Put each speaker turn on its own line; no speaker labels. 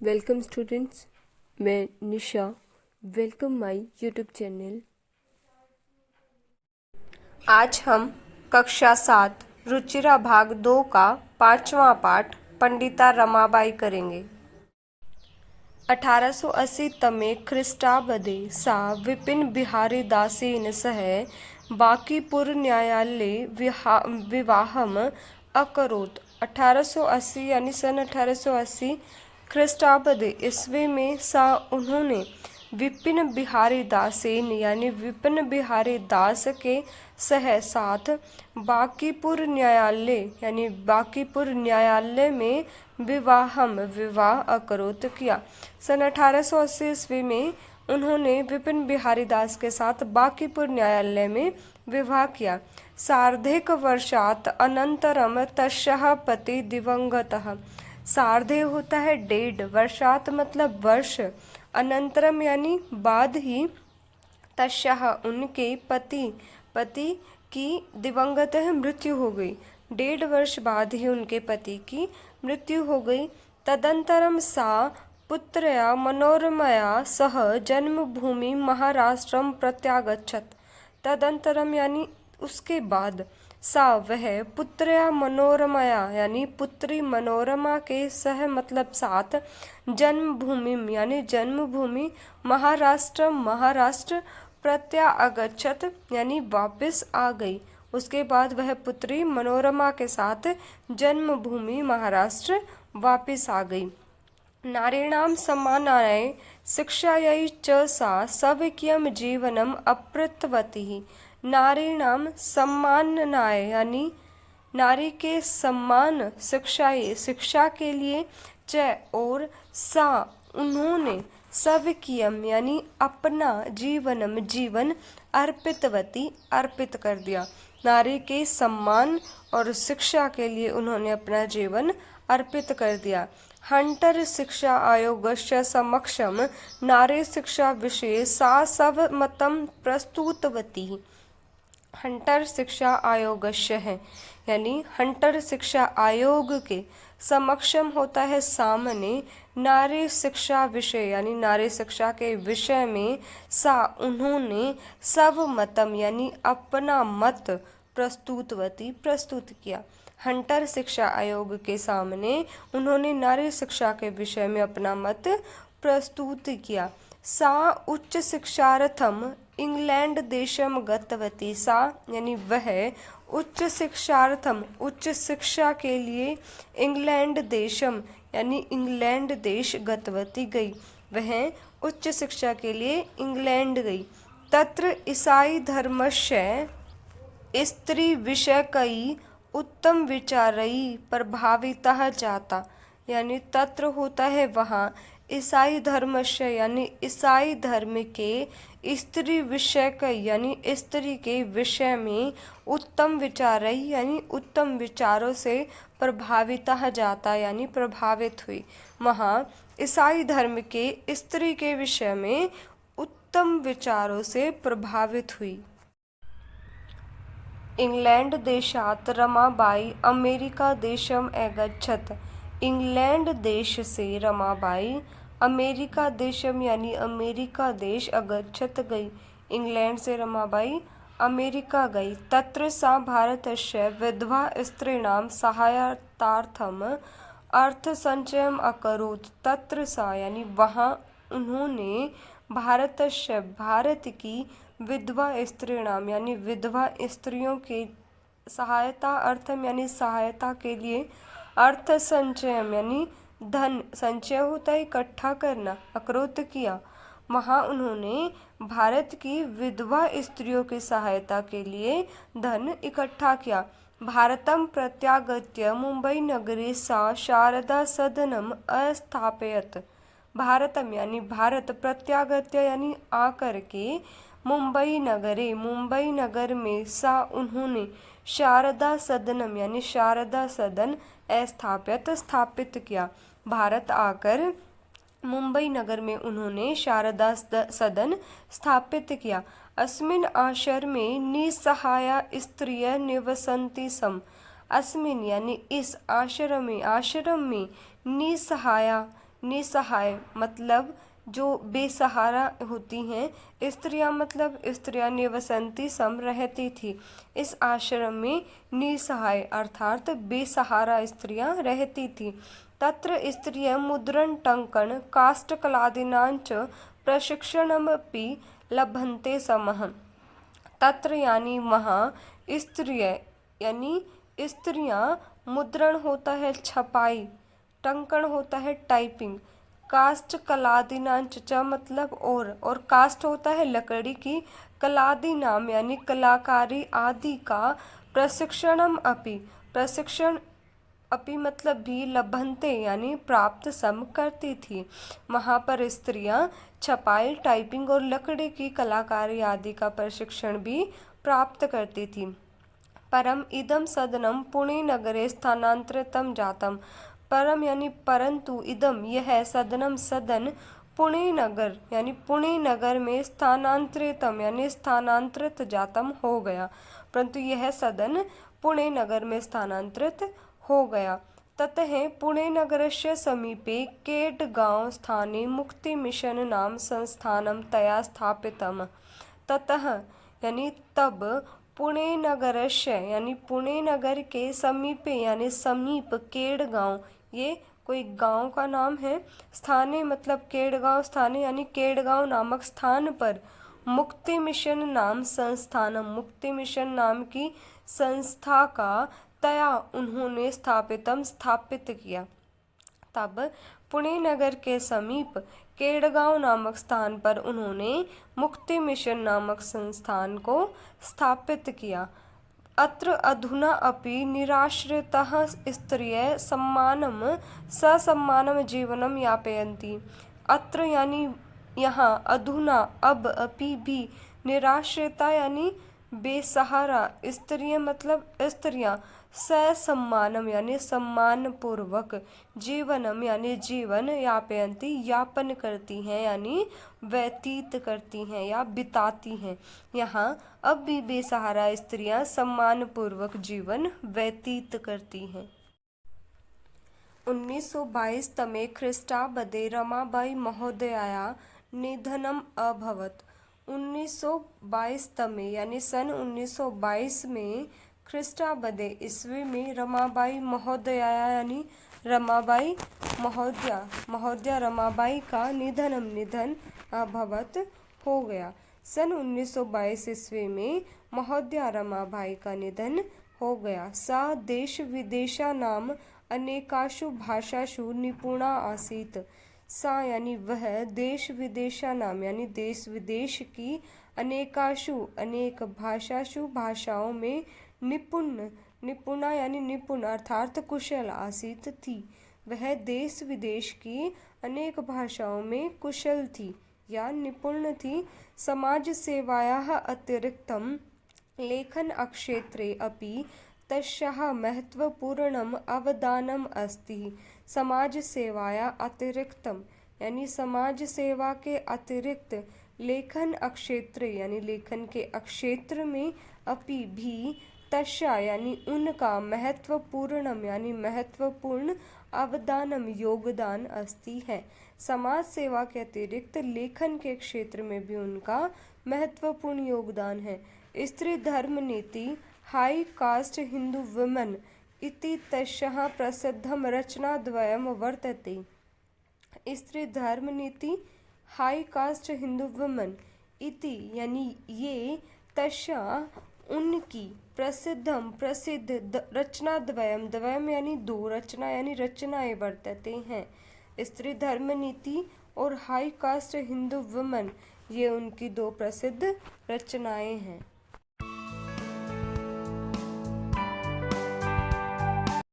Welcome students, मैं Nisha. Welcome my YouTube channel.
आज हम कक्षा 7 रुचिरा भाग 2 का 5वां पाठ पंडिता रमाबाई करेंगे। 1880 तमे ख्रीष्टाब्दे सा विपिन बिहारी दासेन सह बांकीपुर न्यायालये विवाहम अकरोत्। 1880 यानी सन 1880 ख्रीष्टाब्द ईस्वी में सा उन्होंने विपिन बिहारी दासेन यानी विपिन बिहारी दास के साथ बांकीपुर न्यायालय यानी बांकीपुर न्यायालय में विवाह अकरोत किया। सन 1880 ईस्वी में उन्होंने विपिन बिहारी दास के साथ बांकीपुर न्यायालय में विवाह किया। सार्धेक वर्षात् अनंतरम तस्याः पति दिवंगतः। सार्धे होता है 1.5, वर्षात मतलब वर्ष, अनंतरम यानी बाद ही, तस्याः उनके पति की दिवंगत है मृत्यु हो गई। 1.5 वर्ष बाद ही उनके पति की मृत्यु हो गई। तदंतरम सा पुत्रया मनोरमया सह जन्मभूमि महाराष्ट्रम प्रत्यागच्छत। तदंतरम यानी उसके बाद, सा वह पुत्रया मनोरमया यानी पुत्री मनोरमा के सह मतलब साथ, जन्मभूमि यानी जन्मभूमि, महाराष्ट्र प्रत्यागच्छत यानी वापस आ गई। उसके बाद वह पुत्री मनोरमा के साथ जन्मभूमि महाराष्ट्र वापस आ गई। नारीणां सम्मानाय शिक्षायै च सा स्वकीयं जीवनम् अकृतवती। नारीणां सम्मानाय यानी नारी के सम्मान, शिक्षा के लिए, च और सा उन्होंने, स्वकीयम यानी अपना, जीवन अर्पितवती अर्पित कर दिया। नारी के सम्मान और शिक्षा के लिए उन्होंने अपना जीवन अर्पित कर दिया। हंटर शिक्षा आयोगस्य समक्षम नारी शिक्षा विषये सा स्वमतं प्रस्तुतवती। हंटर शिक्षा आयोगस्य है यानी हंटर शिक्षा आयोग के समक्षम होता है सामने, नारी शिक्षा विषय यानी नारी शिक्षा के विषय में, सा उन्होंने, स्वमतम यानी अपना मत, प्रस्तुतवती प्रस्तुत किया। हंटर शिक्षा आयोग के सामने उन्होंने नारी शिक्षा के विषय में अपना मत प्रस्तुत किया। सा उच्च शिक्षार्थम इंग्लैंड देशम गतवती। सा यानी वह उच्च शिक्षार्थम उच्च शिक्षा के लिए, इंग्लैंड देशम यानी इंग्लैंड देश, गतवती गई, वह उच्च शिक्षा के लिए इंग्लैंड गई। तत्र ईसाई धर्मस्य स्त्री विषयकई उत्तम विचारई प्रभावितः जाता। यानी तत्र होता है वहाँ, ईसाई धर्मस्य यानी ईसाई धर्म के, स्त्री विषय का यानी स्त्री के विषय में, उत्तम विचारई यानी उत्तम विचारों से, प्रभावितः जाता यानी प्रभावित हुई। वहाँ ईसाई धर्म के स्त्री के विषय में उत्तम विचारों से प्रभावित हुई। इंग्लैंड देशात् रमाबाई अमेरिका देशम अगच्छत। इंग्लैंड देश से रमाबाई अमेरिका देशम यानी अमेरिका देश, अगच्छत गई, इंग्लैंड से रमाबाई अमेरिका गई। तत्र सा भारतस्य विधवा स्त्रीणां सहायतार्थम अर्थसंचयम् अकरोत्। तत्र सा यानी वहाँ उन्होंने, भारतस्य भारत की, विधवा स्त्रीणाम यानी विधवा स्त्रियों के, सहायता अर्थम यानी सहायता के लिए, अर्थ संचयम यानी धन, संचय होता है इकट्ठा करना, अकरोत किया। वहाँ उन्होंने भारत की विधवा स्त्रियों की सहायता के लिए धन इकट्ठा किया। भारतम प्रत्यागत्य मुंबई नगरे सा शारदा सदनम अस्थापयत। भारतम यानी भारत, प्रत्यागत्य यानी आकर के, मुंबई नगरे मुंबई नगर में, सा उन्होंने, शारदा सदनम यानी शारदा सदन, स्थापित स्थापित किया। भारत आकर मुंबई नगर में उन्होंने शारदा सदन स्थापित किया। अस्मिन् आश्रमे निसहाया स्त्रियः निवसन्ति स्म। अस्मिन् यानी इस आश्रम में निसहाया निसहाय मतलब जो बेसहारा होती हैं। स्त्रियां मतलब स्त्रियां निवसंती सम रहती थी। इस आश्रम में निसहाय अर्थात बेसहारा स्त्रियां रहती थी। तत्र स्त्रियः मुद्रण टंकन काष्ठकलादीनां च प्रशिक्षणमपि लभन्ते समः। तत्र यानी वहाँ स्त्रियः यानी स्त्रियां, मुद्रण होता है छपाई, टंकन होता है टाइपिंग, काष्ठ कलादि नाम च मतलब और काष्ठ होता है लकड़ी की, कलादि नाम यानी कलाकारी आदि का, प्रशिक्षणम अपि प्रशिक्षण अपि मतलब भी, लभन्ते यानी प्राप्त सम करती थी। वहाँ पर स्त्रियां छपाई, टाइपिंग और लकड़ी की कलाकारी आदि का प्रशिक्षण भी प्राप्त करती थी। परम इदम सदनम पुणे नगरे स्थानांतरितम जातम। परम यानी परंतु, इदम यह, सदनम सदन, पुणे नगर यानी पुणे नगर में, स्थानांतरितम यानी स्थानांतरित जातम हो गया, परंतु यह सदन पुणे नगर में स्थानांतरित हो गया। ततः पुणे नगरस्य समीपे केटगांव स्थाने मुक्ति मिशन नाम संस्थानम तया स्थापितम। ततः यानी तब, पुणे नगरस्य यानी पुणे नगर के समीपे यानी समीप, केडगांव ये कोई गांव का नाम है, स्थाने मतलब केडगांव स्थाने यानी केडगांव नामक स्थान पर, मुक्ति मिशन नाम संस्थानम मुक्ति मिशन नाम की संस्था का, तया उन्होंने, स्थापित किया। तब पुणे नगर के समीप केडगांव नामक स्थान पर उन्होंने मुक्ति मिशन नामक संस्थान को स्थापित किया। अत्र अधुना अपि निराश्रिताः स्त्रियः सम्मानम ससम्मानम जीवनम यापयन्ति। अत्र यानी यहाँ, अधुना अब, अपि भी, निराश्रिता यानी बेसहारा, स्त्रियां मतलब स्त्रियां, ससम्मानम यानी सम्मान पूर्वक, जीवनम यानी जीवन, यापयन्ति यापन करती हैं यानी व्यतीत करती हैं या बिताती हैं। यहाँ अब भी बेसहारा स्त्रियां सम्मान पूर्वक जीवन व्यतीत करती हैं। 1922 तमे ख्रीष्टाब्दे रमाबाई महोदयायाः निधनम अभवत्। 1922 तमे यानी सन 1922 में, ख्रीष्टाब्दे ईस्वी में, रमाबाई महोदया यानी रमाबाई महोदया रमाबाई का निधन अभवत हो गया। सन 1922 ईस्वी में महोदया रमाबाई का निधन हो गया। सा देश विदेशानाम अनेकासु भाषासु निपुणा आसीत्। सा यानी वह, देश विदेशानाम यानी देश विदेश की, अनेकासु अनेक, भाषासु भाषाओं में, निपुणा यानी निपुण अर्थात कुशल, आसीत थी, वह देश विदेश की अनेक भाषाओं में कुशल थी या निपुण थी। समाज सेवायाः अतिरिक्तं लेखन क्षेत्रे अपि तस्याः महत्वपूर्णम् अवदानम् अस्ति। समाज सेवाया अतिरिक्तम यानी समाज सेवा के अतिरिक्त, लेखन क्षेत्र यानी लेखन के क्षेत्र में, अपि भी, तस्या यानी उनका, महत्वपूर्णम यानी महत्वपूर्ण, अवदानम योगदान अस्ति है। समाज सेवा के अतिरिक्त लेखन के क्षेत्र में भी उनका महत्वपूर्ण योगदान है। स्त्री धर्म नीति हाई कास्ट हिंदू वुमेन इति तस्याः प्रसिद्धं रचनाद्वयं वर्तते। स्त्री धर्म नीति हाई कास्ट हिंदू वुमेन इति यानी ये, तस्या उनकी, प्रसिद्ध रचनाद्वयम, द्वयम यानी दो, रचना यानी रचनाएं वर्तते हैं। स्त्री धर्म नीति और हाई कास्ट हिंदू वुमेन ये उनकी दो प्रसिद्ध रचनाएं हैं।